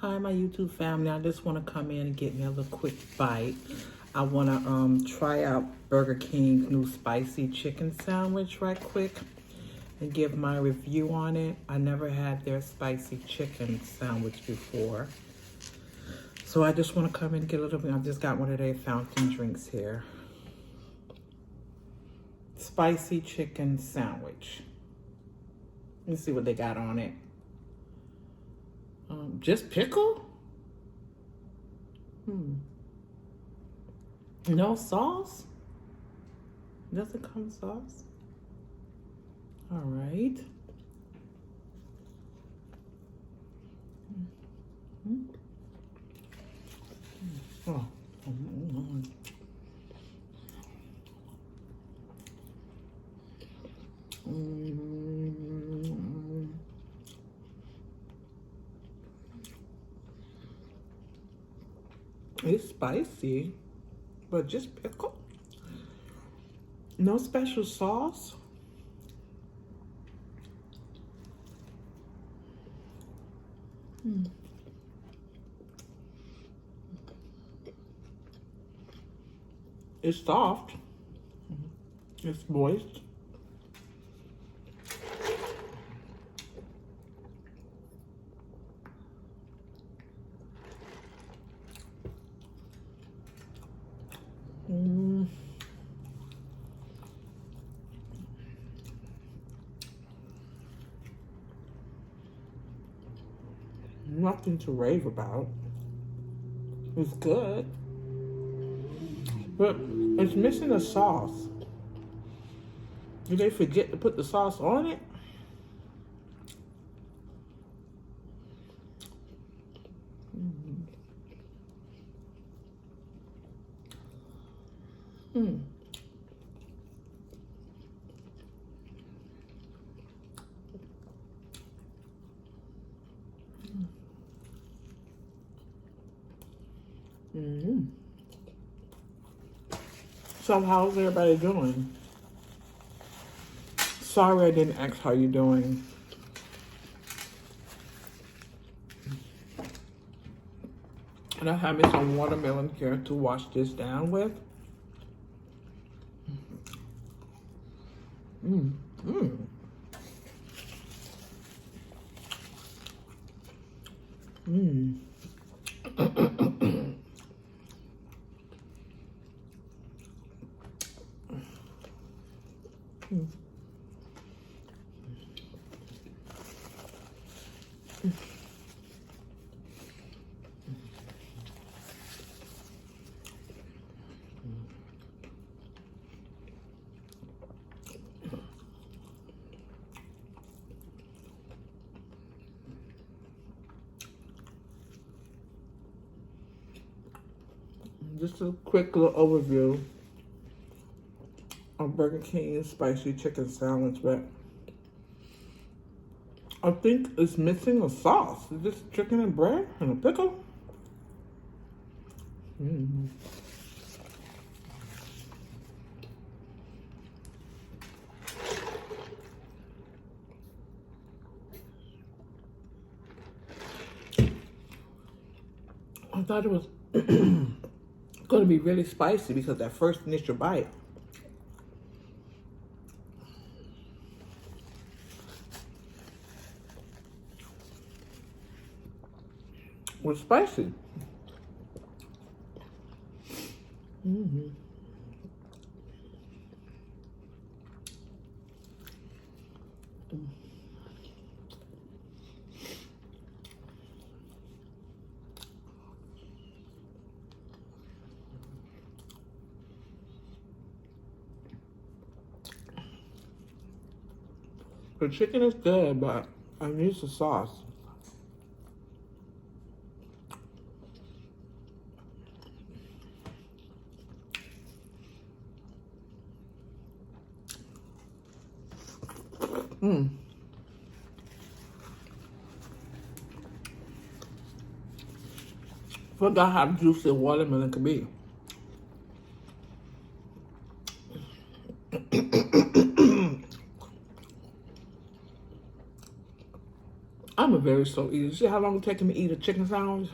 Hi, my YouTube family. I just want to come in and get me a little quick bite. I want to try out Burger King's new spicy chicken sandwich right quick and give my review on it. I never had their spicy chicken sandwich before. So I just want to come in and get a little bit. I just got one of their fountain drinks here. Spicy chicken sandwich. Let's see what they got on it. Just pickle? No sauce? Doesn't come with sauce? All right. Oh. It's spicy, but just pickle. No special sauce. It's soft. It's moist. Nothing to rave about. It's good, but it's missing a sauce. Did they forget to put the sauce on it? So how's everybody doing? Sorry I didn't ask how you doing. And I have me some watermelon here to wash this down with. Just a quick little overview of Burger King's spicy chicken sandwich, but I think it's missing a sauce. Is this chicken and bread and a pickle? I thought it was going to be really spicy because that first initial bite was spicy. The chicken is good, but I need the sauce. Forgot how juicy watermelon could be. I'm a very very slow eater. See how long it takes me to eat a chicken sandwich?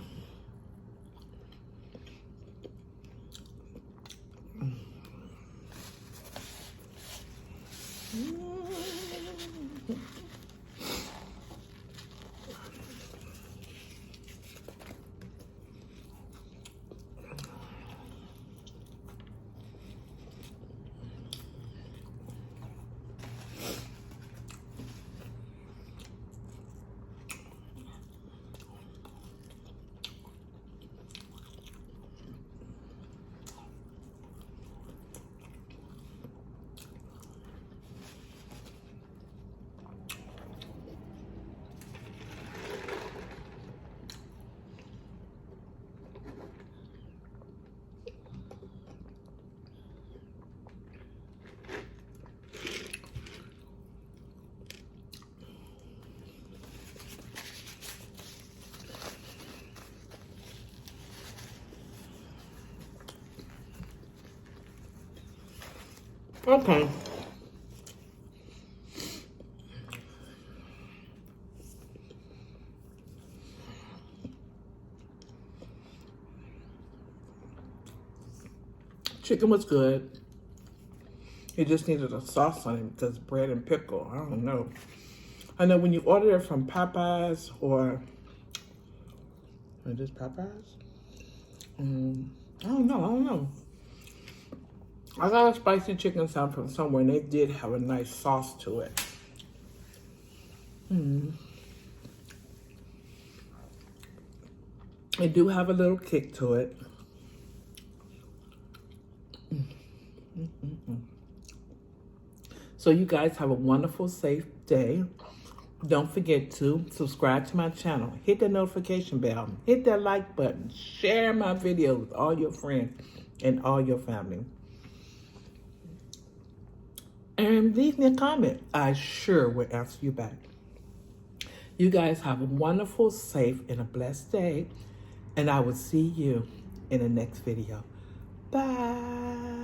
Okay. Chicken was good. It just needed a sauce on it because bread and pickle. I don't know. I know when you order it from Popeyes or just Popeyes? I don't know. I got a spicy chicken sandwich from somewhere and they did have a nice sauce to it. They do have a little kick to it. So you guys have a wonderful, safe day. Don't forget to subscribe to my channel. Hit the notification bell. Hit that like button. Share my video with all your friends and all your family. And leave me a comment. I sure will answer you back. You guys have a wonderful, safe, and a blessed day. And I will see you in the next video. Bye.